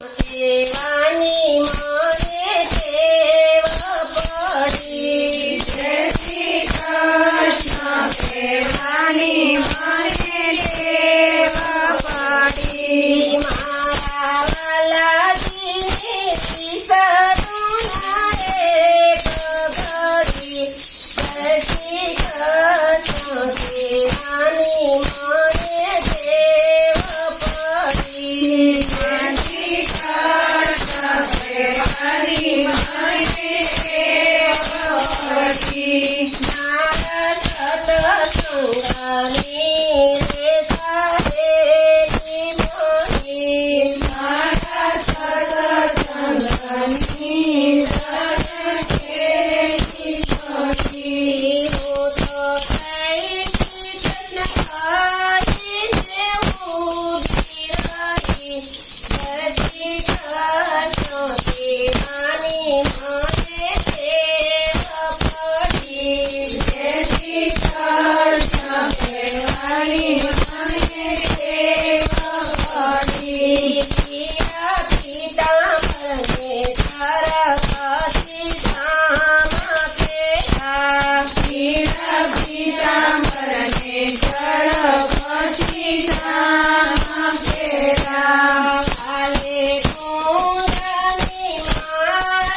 સેવાની મને ટેવ પડી. જય શ્રી કૃષ્ણ સેવાની મને ટેવ પડી. મારા વાલાજીને વિસરું ના એક ઘડી. જય શ્રી કૃષ્ણ સેવાની મને ટેવ પડી. જય શ્રી કૃષ્ણ સેવાની મને ટેવ પડી. મારા સત્સંગની રે સાહેલી મોહી. મારા સત્સંગની સદકેલી મોહી. હું તો થઈ કૃષ્ણ હરિને ઊભી રહી. જય શ્રી કૃષ્ણ સેવાની મને ટેવ પડી. જય શ્રી કૃષ્ણ સેવાની મને ટેવ પડી. પિયા પીતાંબરને તરફથી ધામ પેલા. પીળા પીતાંબરને જળ પછી ધામ પેલા. કાલે કુંડની માળા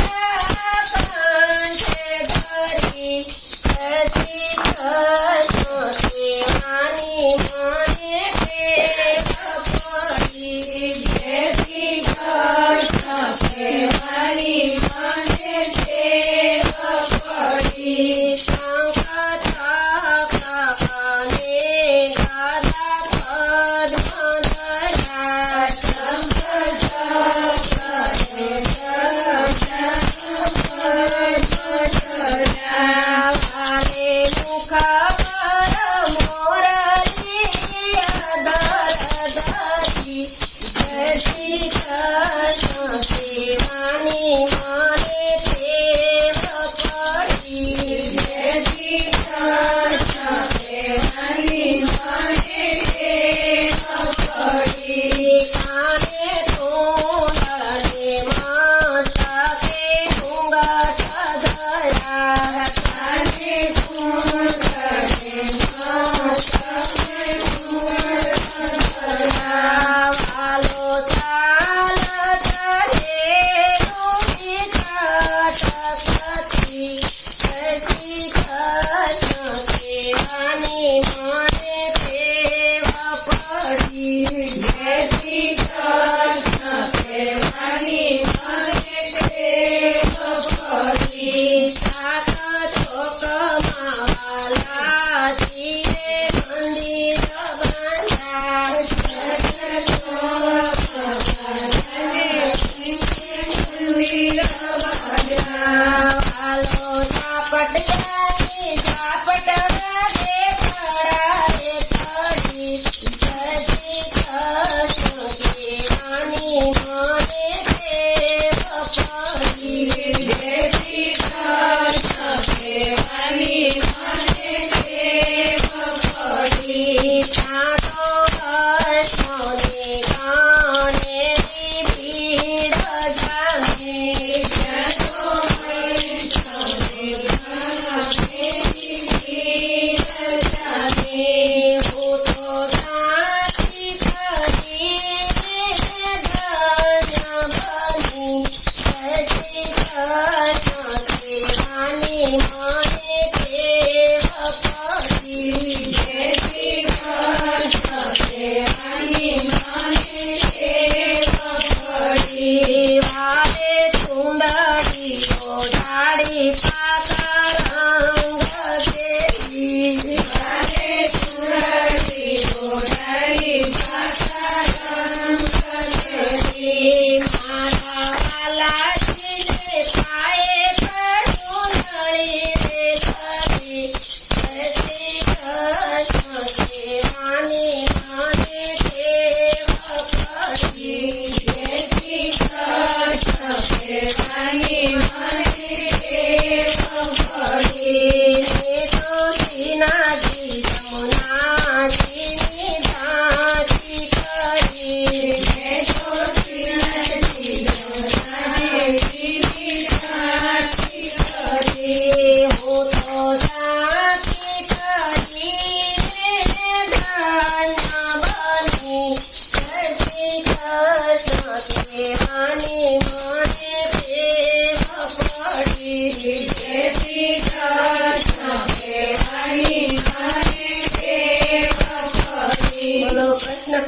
કંઠે ધરી. જય શ્રી કૃષ્ણ સેવાની મને ટેવ પડી. જય શ્રી કૃષ્ણ સેવાની મને ટેવ પડી. શંખ ચક્ર અને ગદા પદ્મ ધર્યા. વાલે મુખ પર મોરલી અધર ધરી. જય શ્રી કૃષ્ણ સેવાની મને ટેવ પડી. જય શ્રી કૃષ્ણ સેવાની મને ટેવ પડી. કાને કુંડળને મસ્તકે ઘૂંઘટ ધર્યા. કાને કુંડળને મસ્તકે ઘૂંઘટ ધર્યા. વાલો ચાલ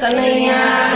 કનૈયા